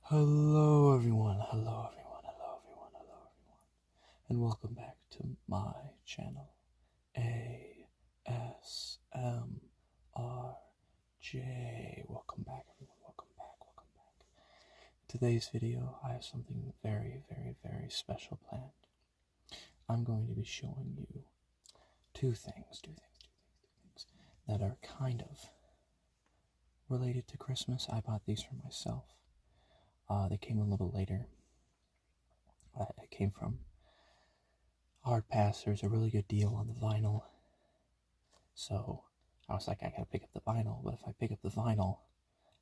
Hello everyone, and welcome back to my channel, ASMRJ. Welcome back everyone, welcome back. In today's video, I have something very special planned. I'm going to be showing you two things that are kind of related to Christmas. I bought these for myself. They came a little later. It came from Hard Pass. There's a really good deal on the vinyl. So I was like, I gotta pick up the vinyl. But if I pick up the vinyl,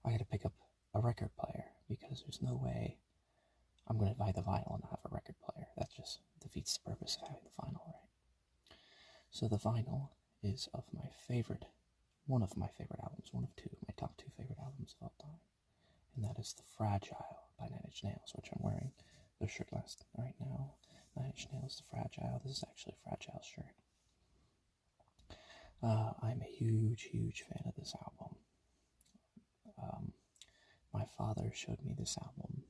I gotta pick up a record player because there's no way I'm gonna buy the vinyl and not have a record player. That just defeats the purpose of having the vinyl, right? So the vinyl is of one of my favorite albums, one of two, my top two favorite albums of all time. And that is The Fragile by Nine Inch Nails, which I'm wearing their shirt right now. Nine Inch Nails, The Fragile. This is actually a Fragile shirt. I'm a huge fan of this album. My father showed me this album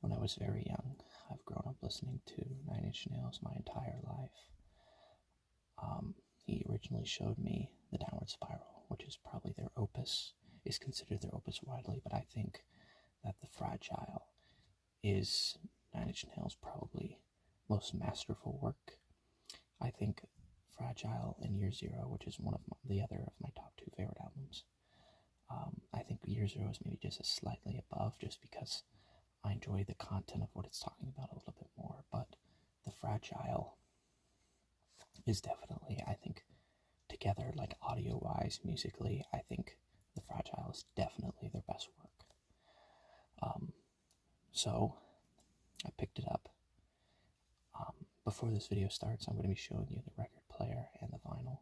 when I was very young. I've grown up listening to Nine Inch Nails my entire life. He originally showed me The Downward Spiral, which is probably is considered their opus widely, but I think that The Fragile is Nine Inch Nails' probably most masterful work. I think Fragile and Year Zero, which is the other of my top two favorite albums. I think Year Zero is maybe just slightly above, just because I enjoy the content of what it's talking about a little bit more. But The Fragile is definitely, I think, together, like audio-wise, musically, I think The Fragile is definitely their best work. So I picked it up. Before this video starts, I'm going to be showing you the record player and the vinyl.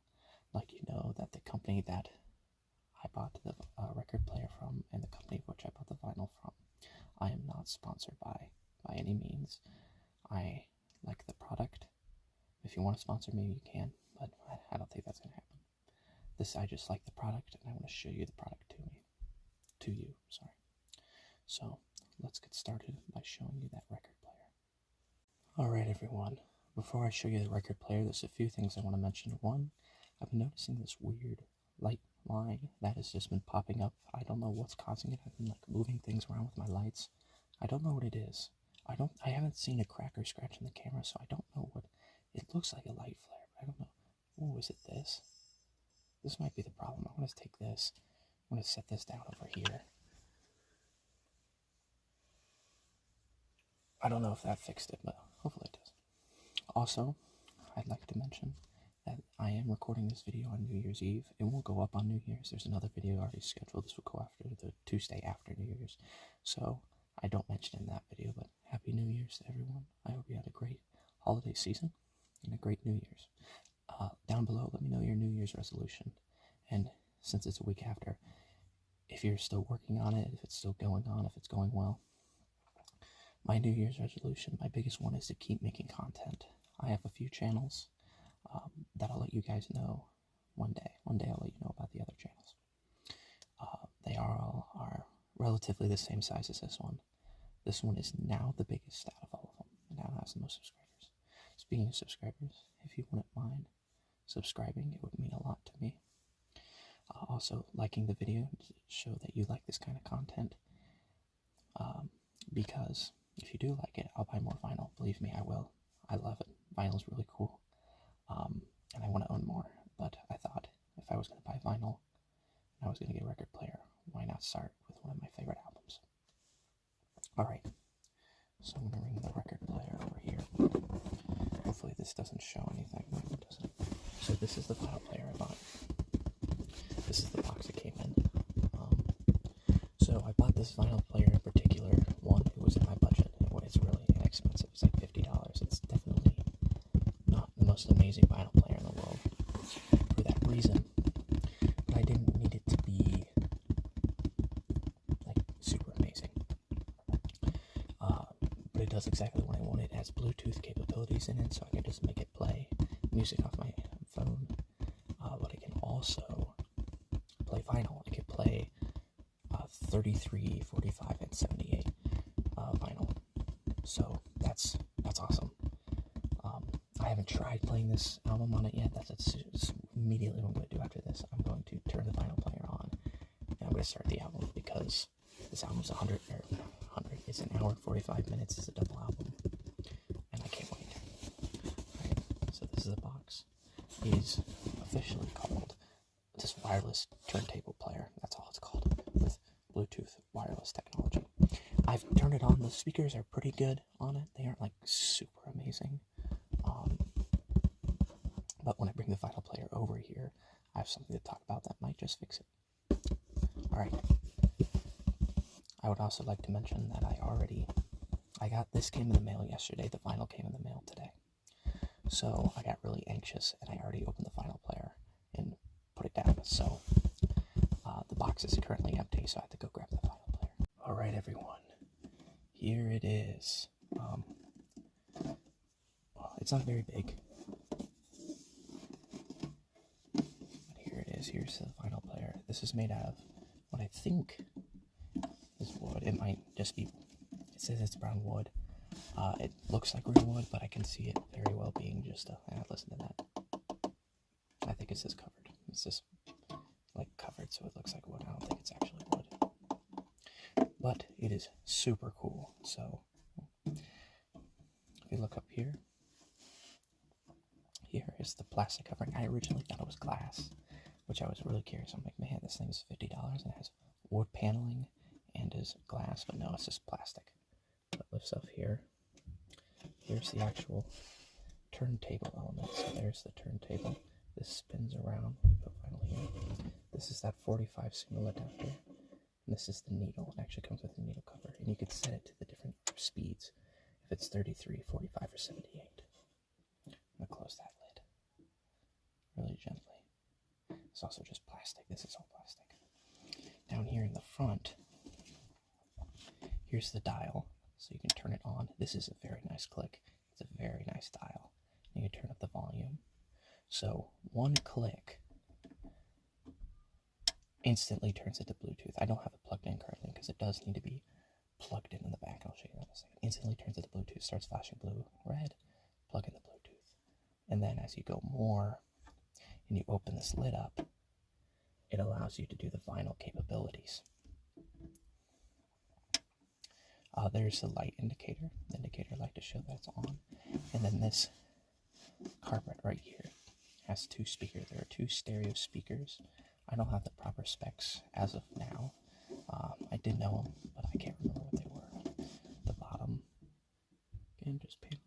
Like, you know that the company that I bought the record player from and the company which I bought the vinyl from, I am not sponsored by any means. I like the product. If you want to sponsor me, you can, but I don't think that's going to happen. I just like the product, and I want to show you the product to you. So let's get started by showing you that record player. Alright everyone, before I show you the record player, there's a few things I want to mention. One, I've been noticing this weird light line that has just been popping up. I don't know what's causing it. I've been moving things around with my lights. I don't know what it is. I haven't seen a crack or scratch in the camera, so I don't know what it looks like. A light flare, but I don't know. Oh, is it this? This might be the problem. I'm going to take this. I'm going to set this down over here. I don't know if that fixed it, but hopefully it does. Also, I'd like to mention that I am recording this video on New Year's Eve. It won't go up on New Year's. There's another video already scheduled. This will go after the Tuesday after New Year's. So I don't mention in that video, but Happy New Year's to everyone. I hope you had a great holiday season and a great New Year's. Down below, let me know your New Year's resolution. And since it's a week after, if you're still working on it, if it's still going on, if it's going well. My New Year's resolution, my biggest one, is to keep making content. I have a few channels that I'll let you guys know one day. One day I'll let you know about the other channels. They all are relatively the same size as this one. This one is now the biggest out of all of them. It now has the most subscribers. Speaking of subscribers, if you wouldn't mind subscribing, it would mean a lot to me. Also, liking the video to show that you like this kind of content. Because if you do like it, I'll buy more vinyl. Believe me, I will. I love it. Vinyl is really cool. And I want to own more. But I thought if I was going to buy vinyl and I was going to get a record player, why not start with one of my favorite albums? Alright. So I'm going to ring the record player over here. Hopefully this doesn't show anything. No, it doesn't. So this is the vinyl player I bought. This is the box it came in. So I bought this vinyl player in particular. One, it was in my budget. It's really inexpensive. It's like $50. It's definitely not the most amazing vinyl player in the world for that reason. But I didn't need it to be like super amazing. But it does exactly what I want. It has Bluetooth capabilities in it, so I can just make it play music off my phone. But I can also play vinyl. I can play 33, 45, and 78. So that's awesome. I haven't tried playing this album on it yet. That's immediately what I'm going to do after this. I'm going to turn the vinyl player on, and I'm going to start the album, because this album's 100. It's an hour and 45 minutes. It's a double album, and I can't wait. Alright, so this is the box. It is officially called this wireless turntable player. That's all it's called, with Bluetooth wireless technology. I've turned it on. The speakers are pretty good on it. They aren't like super amazing. But when I bring the vinyl player over here, I have something to talk about that might just fix it. Alright. I would also like to mention that I got this came in the mail yesterday. The vinyl came in the mail today. So I got really anxious, and I already opened the vinyl player and put it down. So the box is currently empty, so I have to go grab the vinyl player. Alright, everyone. Here it is. It's not very big. Here's the vinyl player. This is made out of what I think is wood. It might just be, it says it's brown wood. It looks like real wood, but I can see it very well being just listen to that. I think it says covered. It's just like covered, so it looks like wood. I don't think it's actually wood. But it is super cool. So if you look up here, here is the plastic covering. I originally thought it was glass, which I was really curious. I'm like, man, this thing's $50 and it has wood paneling and is glass, but no, it's just plastic. It lifts up here. Here's the actual turntable element. So there's the turntable. This spins around. We put vinyl here. This is that 45 single adapter. And this is the needle. It actually comes with a needle cover. And you can set it to the different speeds. If it's 33, 45, or 78. I'm going to close that lid really gently. It's also just plastic. This is all plastic. Down here in the front, here's the dial, so you can turn it on. This is a very nice click. It's a very nice dial. You can turn up the volume. So one click instantly turns it to Bluetooth. I don't have it plugged in currently because it does need to be plugged in the back. I'll show you that in a second. Instantly turns it to Bluetooth, starts flashing blue, red, plug in the Bluetooth. And then as you go more, and you open this lid up, it allows you to do the vinyl capabilities. There's the light indicator, light to show that it's on. And then this carpet right here has two speakers. There are two stereo speakers. I don't have the proper specs as of now. I did know them, but I can't remember what they were. The bottom, again, just paneling.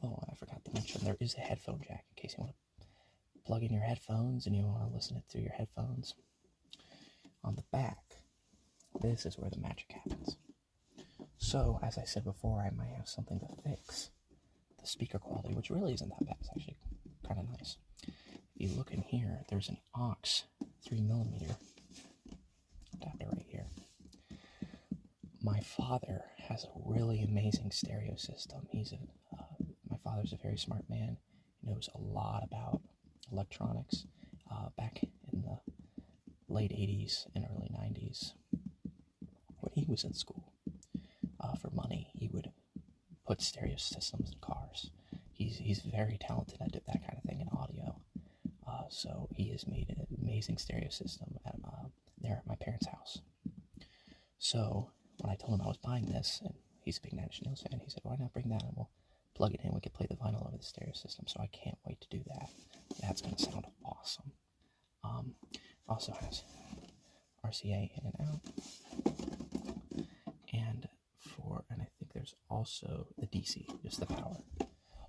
Oh, I forgot to mention, there is a headphone jack in case you want to plug in your headphones and you want to listen it through your headphones. On the back, this is where the magic happens. So, as I said before, I might have something to fix the speaker quality, which really isn't that bad. It's actually kind of nice. If you look in here, there's an aux 3mm adapter right here. My father has a really amazing stereo system. My father's a very smart man. He knows a lot about electronics. Back in the late 80s and early 90s, when he was in school, for money, he would put stereo systems in cars. He's very talented at that kind of thing in audio. So he has made an amazing stereo system there at my parents' house. So when I told him I was buying this, and he's a big Nine Inch Nails fan, he said, why not bring that and we'll plug it in, we could play the vinyl over the stereo system. So I can't wait to do that. That's going to sound awesome. Also has RCA in and out. And I think there's also the DC, just the power.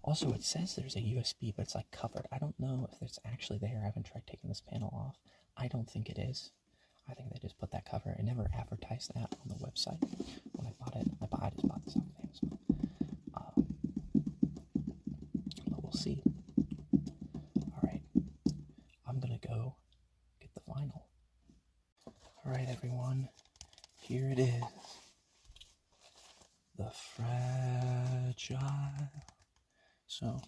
Also, it says there's a USB, but it's like covered. I don't know if it's actually there. I haven't tried taking this panel off. I don't think it is. I think they just put that cover. It never advertised that on the website. When I bought it, I just bought this off of Amazon. But we'll see. Alright. I'm going to go get the vinyl. Alright, everyone. Here it is. The Fragile. So,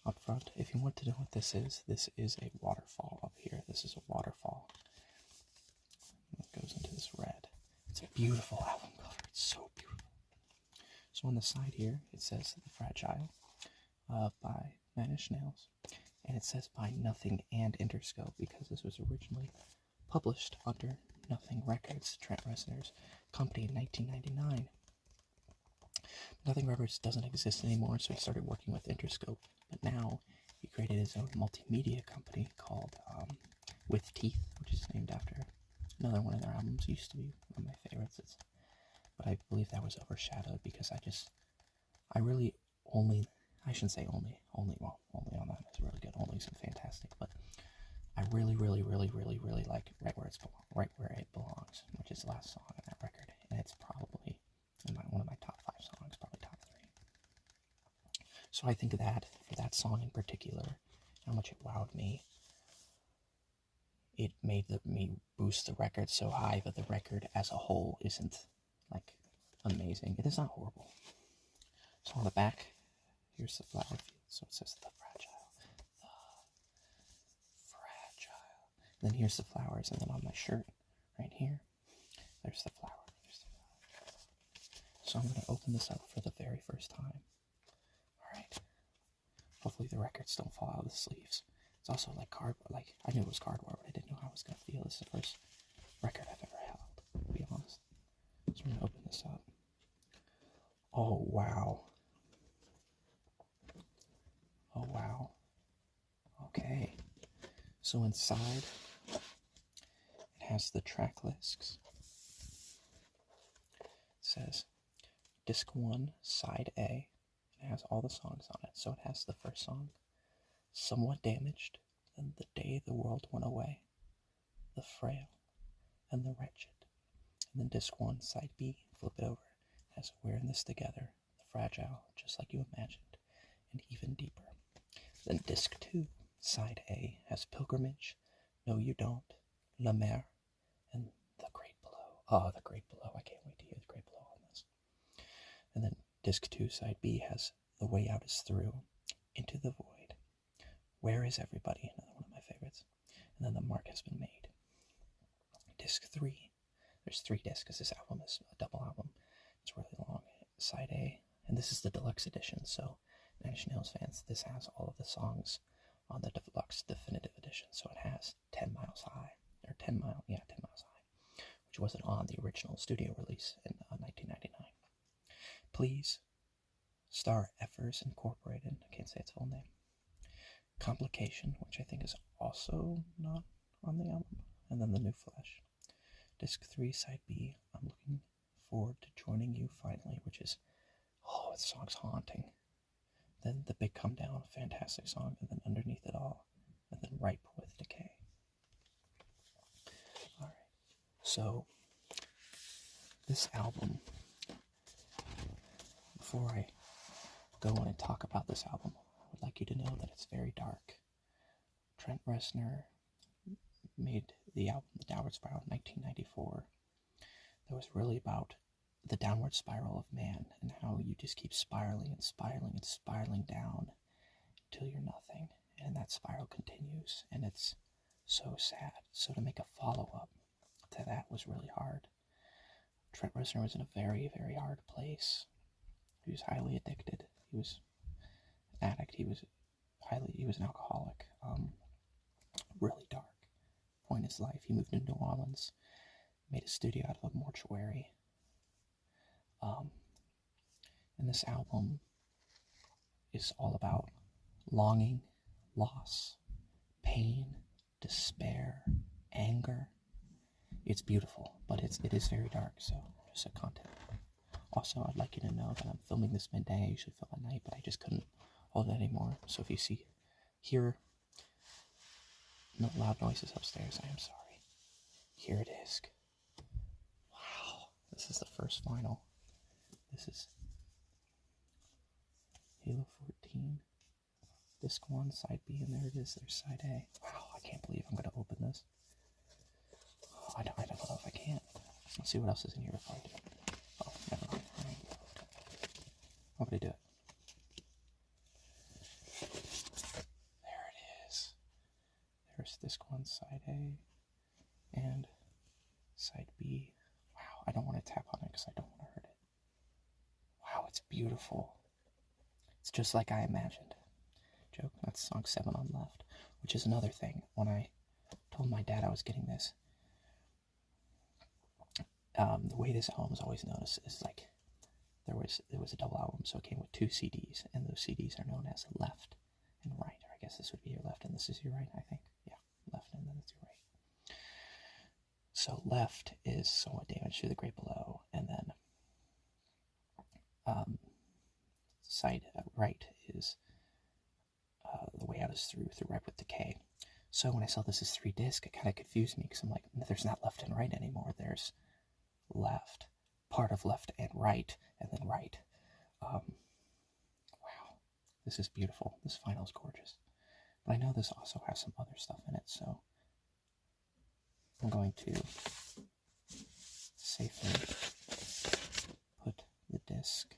up front, if you want to know what this is a waterfall up here. This is a waterfall. It goes into this red. It's a beautiful album cover. It's so beautiful. So on the side here, it says The Fragile by Nine Inch Nails. And it says by Nothing and Interscope because this was originally published under Nothing Records, Trent Reznor's company, in 1999. Nothing Records doesn't exist anymore, so he started working with Interscope. But now he created his own multimedia company called With Teeth, which is named after another one of their albums. It used to be one of my favorites. But I believe that was overshadowed because I really only, I shouldn't say only on that is really good. Only isn't fantastic, but I really like Right Where It Belongs, which is the last song on that record, and it's probably one of my top 5 songs, probably top 3. So I think that for that song in particular, how much it wowed me, it made me boost the record so high, but the record as a whole isn't like amazing. It is not horrible. So on the back, here's the flower field. So it says The Fragile. The Fragile. And then here's the flowers, and then on my shirt, right here, there's the flower. So I'm going to open this up for the very first time. Alright. Hopefully the records don't fall out of the sleeves. It's also like cardboard. Like, I knew it was cardboard, but I didn't know how I was going to feel. This is the first record I've ever held, to be honest. So I'm going to open this up. Oh, wow. Oh, wow. Okay. So inside, it has the track lists. It says Disc 1, Side A. It has all the songs on it. So it has the first song, Somewhat Damaged, then The Day the World Went Away, The Frail, and The Wretched. And then Disc 1, Side B, flip it over, it has We're in This Together, The Fragile, Just Like You Imagined, and Even Deeper. Then Disc 2, Side A, has Pilgrimage, No You Don't, La Mer, and The Great Below. Oh, The Great Below. I can't wait to hear The Great Below on this. And then Disc 2, Side B, has The Way Out Is Through, Into the Void, Where Is Everybody, another one of my favorites, and then The Mark Has Been Made. Disc 3, there's 3 discs because this album is a double album. It's really long. Side A, and this is the deluxe edition, so Nine Inch Nails fans, this has all of the songs on the deluxe definitive edition. So it has 10 Miles High, or 10 Miles High, which wasn't on the original studio release in 1999. Please, Star Effers Incorporated, I can't say its full name. Complication, which I think is also not on the album, and then The New Flesh. Disc 3, Side B, I'm Looking Forward to Joining You Finally, which is, oh, the song's haunting. Then The Big Come Down, a fantastic song, and then Underneath It All, and then Ripe with Decay. Alright, so this album, before I go on and talk about this album, I would like you to know that it's very dark. Trent Reznor made the album The Downward Spiral in 1994. That was really about the downward spiral of man and how you just keep spiraling and spiraling and spiraling down until you're nothing. And that spiral continues, and it's so sad. So to make a follow-up to that was really hard. Trent Reznor was in a very, very hard place. He was highly addicted. He was an addict. He was an alcoholic. Really dark point in his life. He moved to New Orleans, made a studio out of a mortuary. And this album is all about longing, loss, pain, despair, anger. It's beautiful, but it is very dark, so just a content. Also, I'd like you to know that I'm filming this midday. I usually film at night, but I just couldn't hold it anymore. So if you hear no loud noises upstairs, I am sorry. Here it is. Wow, this is the first vinyl. This is Halo 14, Disc 1, Side B, and there it is, there's Side A. Wow, I can't believe I'm going to open this. Oh, I don't know if I can. Let's see what else is in here before I do it. Oh, never mind. I'm going to do it. There it is. There's Disc 1, Side A, and Side B. Wow, I don't want to tap on it because I don't want to hurt it. Wow, it's beautiful. It's just like I imagined. Joke, that's song 7 on Left, which is another thing. When I told my dad I was getting this, the way this album is always known is like there was a double album, so it came with 2 CDs, and those CDs are known as left and right. Or I guess this would be your left and this is your right, I think. Yeah, left and then it's your right. So left is Somewhat Damaged Through the Great Below, and then side right is The Way Out is Through Ripe with Decay. So when I saw this as 3 disc, it kind of confused me because I'm like, there's not left and right anymore. There's left, part of left and right, and then right. Wow, this is beautiful. This vinyl is gorgeous. But I know this also has some other stuff in it, so I'm going to safely put the disc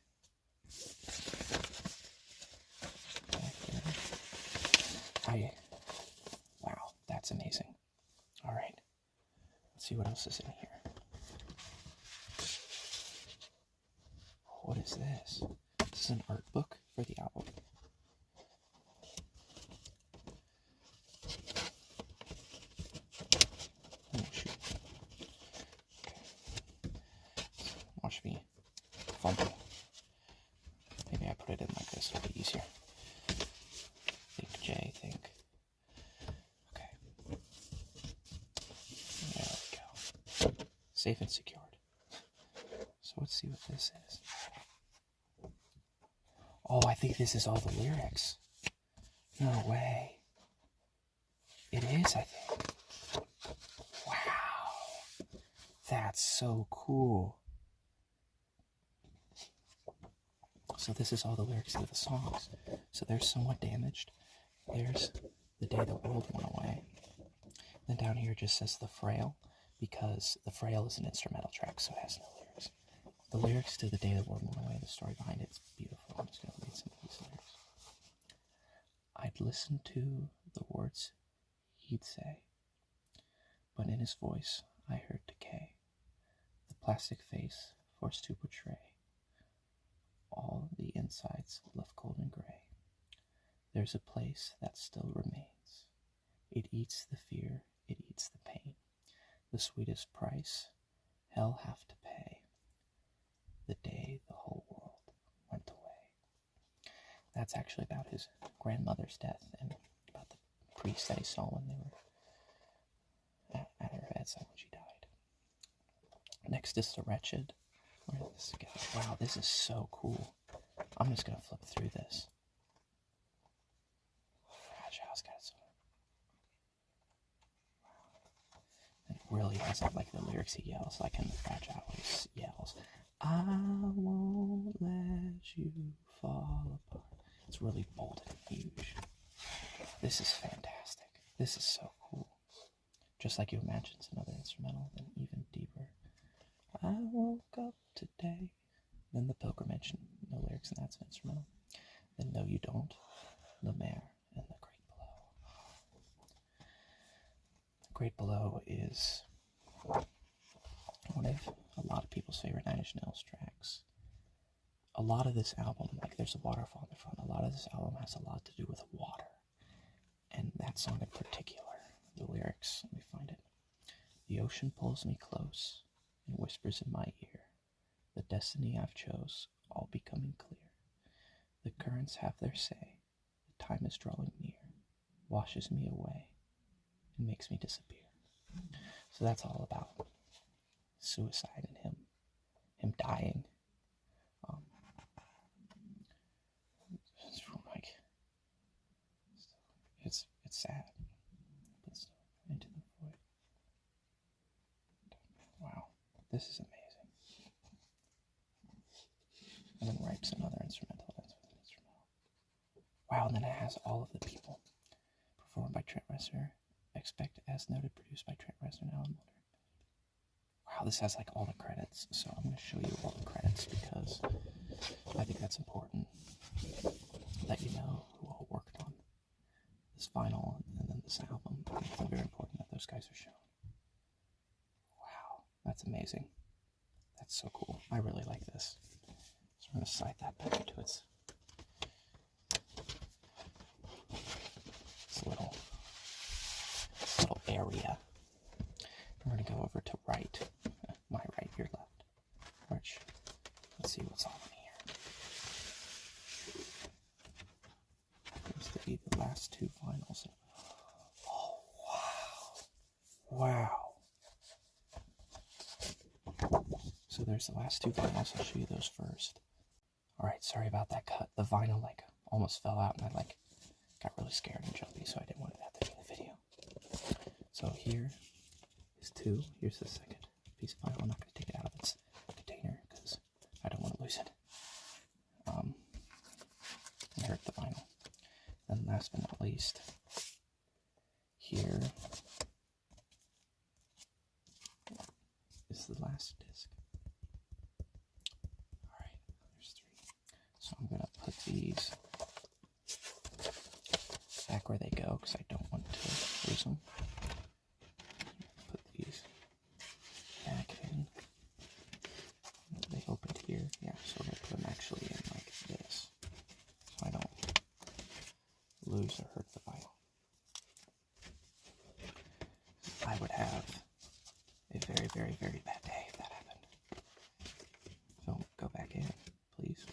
back here. Wow, that's amazing. All right, let's see what else is in here. What is this? This is an art book for the album. Oh, shoot. Okay. Watch me fumble. Maybe I put it in like this, it'll be easier. Think J, think. Okay. There we go. Safe and secured. So let's see what this is. Oh, I think this is all the lyrics. No way. It is, I think. Wow. That's so cool. So this is all the lyrics to the songs. So there's Somewhat Damaged. There's The Day the World Went Away. Then down here it just says The Frail, because The Frail is an instrumental track, so it has no lyrics. The lyrics to The Day the World Went Away, the story behind it, it's beautiful. I'm just going to read some of these lyrics. I'd listen to the words he'd say, but in his voice I heard decay. The plastic face forced to portray all the insides left cold and gray. There's a place that still remains. It eats the fear, it eats the pain. The sweetest price hell have to pay. The day the whole world went away. That's actually about his grandmother's death and about the priest that he saw when they were at her bedside when she died. Next is The Wretched. Where did this go? Wow, this is so cool. I'm just going to flip through this. Fragile's got so wow. It really has like the lyrics he yells, like in the Fragile he yells, I won't let you fall apart. It's really bold and huge. This is fantastic. This is so cool. Just like You Imagine's another instrumental, then even deeper. I woke up today. Then The Pilgrimage, no lyrics, and that's an instrumental. Then No You Don't, Le Maire, and The Great Below. The Great Below is one of a lot of people's favorite Nine Inch Nails tracks. A lot of this album, like there's a waterfall in the front, a lot of this album has a lot to do with water. And that song in particular, the lyrics, let me find it. The ocean pulls me close and whispers in my ear, the destiny I've chose, all becoming clear. The currents have their say, the time is drawing near, washes me away, and makes me disappear. So that's all about suicide and him dying. It's sad, but still into the void. Wow, this is amazing. And then Ripe's another instrumental. That's an instrumental. Wow, and then it has all of the people performed by Trent Reznor. Expect as noted, produced by Trent Reznor and Alan Moulder. Wow, this has like all the credits. So I'm going to show you all the credits because I think that's important that you know who all worked on this vinyl and then this album. I think it's very important that those guys are shown. Wow, that's amazing. That's so cool. I really like this. Let's I'm going to slide that back into its little area. We're going to go over to right. My right, your left. Which, let's see what's all in here. Seems to be the last two vinyls. Oh, wow. Wow. So there's the last two vinyls. I'll show you those first. Alright, sorry about that cut. The vinyl, almost fell out, and I, got really scared and jumpy, so I didn't want that to be in the video. So here is two. Here's the second piece of vinyl. I'm not going to take it out of its container because I don't want to lose it. And hurt the vinyl. And last but not least, here is the last disc. Alright, there's three. So I'm going to put these back where they go because I don't want to lose them. Put these back in. They opened here. Yeah, so we're going to put them actually in like this so I don't lose or hurt the vinyl. I would have a very, very, very bad day if that happened. So go back in, please.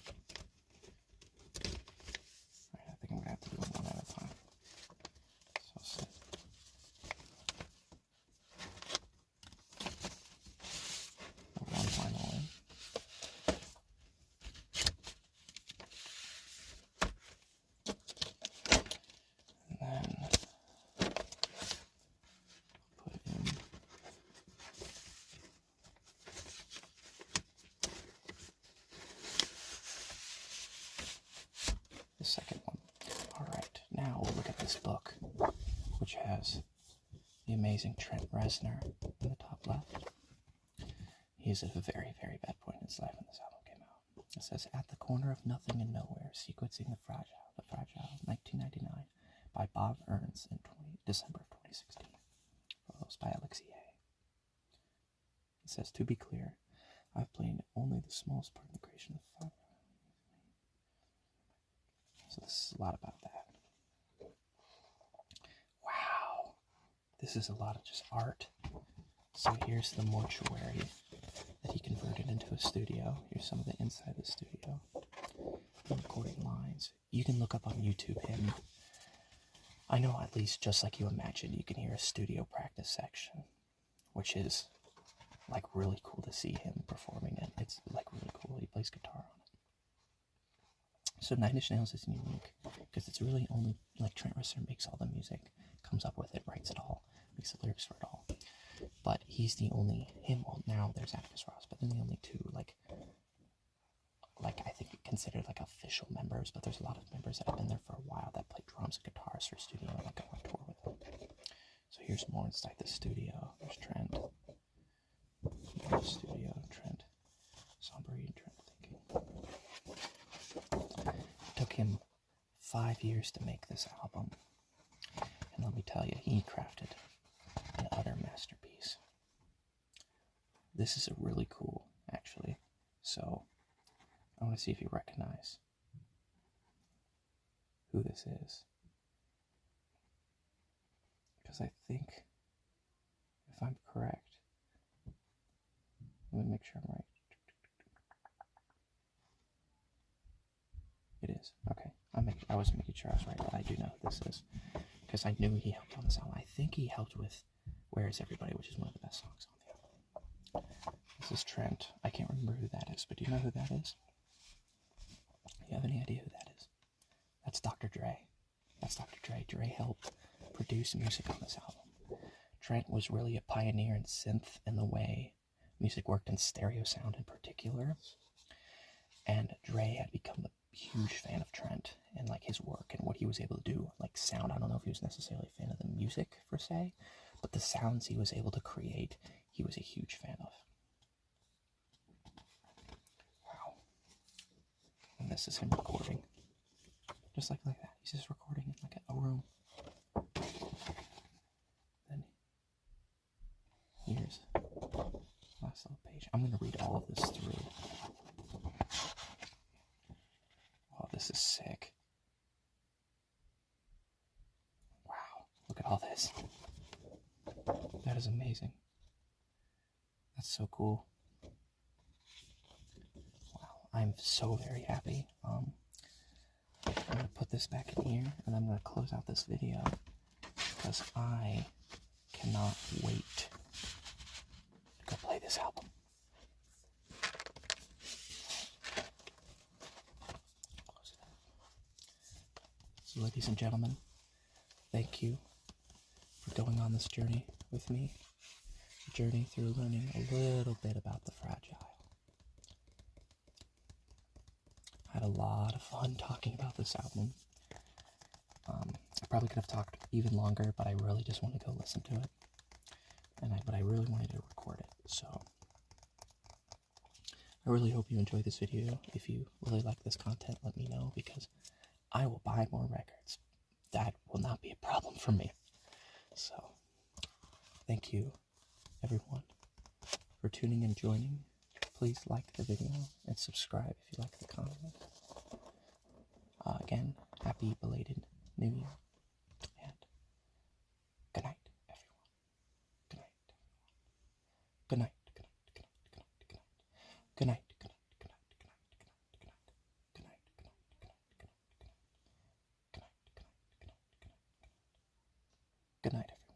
Alright, I think I'm going to have to do them one at a time. So set. One vinyl in. And then put in the second one. Alright, now we'll look at this book, which has the amazing Trent Reznor in the top left. He is at a very, very bad point in his life when this album came out. It says, "At the corner of nothing and nowhere, sequencing the Fragile, 1999, by Bob Ernst in December of 2016. Photos by Alexei A. It says, "To be clear, I've played only the smallest part in the creation of the Fragile." So this is a lot about that. Wow. This is a lot of just art. So here's the mortuary that he converted into a studio. Here's some of the inside of the studio. The recording lines. You can look up on YouTube him. I know at least just like you imagined, you can hear a studio practice section, which is really cool to see him performing it. It's really cool. He plays guitar on it. So Nine Inch Nails is unique because it's really only Trent Reznor makes all the music, comes up with it, writes it all, makes the lyrics for it all. But he's the only well, now there's Atticus Ross, but then the only two I think considered official members, but there's a lot of members that have been there for a while that play drums and guitars for studio and go on tour with them. So here's more inside the studio. There's Trent. Here's the studio, Trent. Sombre and Trent thinking. It took him 5 years to make this album. And let me tell you, he crafted an utter masterpiece. This is a really cool, actually. So I want to see if you recognize who this is. Because I think, if I'm correct, let me make sure I'm right. It is. Okay. I wasn't making sure I was right, but I do know who this is. Because I knew he helped on this album. I think he helped with Where Is Everybody, which is one of the best songs on the album. This is Trent. I can't remember who that is, but do you know who that is? Do you have any idea who that is? That's Dr. Dre. That's Dr. Dre. Dre helped produce music on this album. Trent was really a pioneer in synth and the way music worked in stereo sound in particular. And Dre had become a huge fan of Trent and his work and what he was able to do, sound. I don't know if he was necessarily a fan of the music per se, but the sounds he was able to create, he was a huge fan of. Wow. And this is him recording. Just like that. He's just recording in a room. Then here's the last little page. I'm going to read all of this through. look at all this. That is amazing. That's so cool. Wow, I'm so very happy. I'm going to put this back in here, and I'm going to close out this video, because I cannot wait to go play this album. So, ladies and gentlemen, thank you for going on this journey with me. A journey through learning a little bit about the Fragile. I had a lot of fun talking about this album. I probably could have talked even longer, but I really just want to go listen to it. But I really wanted to record it, so I really hope you enjoyed this video. If you really like this content, let me know, because I will buy more records. That will not be a problem for me. So, thank you, everyone, for tuning and joining. Please like the video and subscribe if you like the content. Again, happy belated New Year. And good night, everyone. Good night. Good night. Good night. Good night. Good night. Good night. Good night. Good night. Good night. Good night. Good night. Good night. Good night. Good night. Good night. Good night. Good night. Good night. Good night, everyone.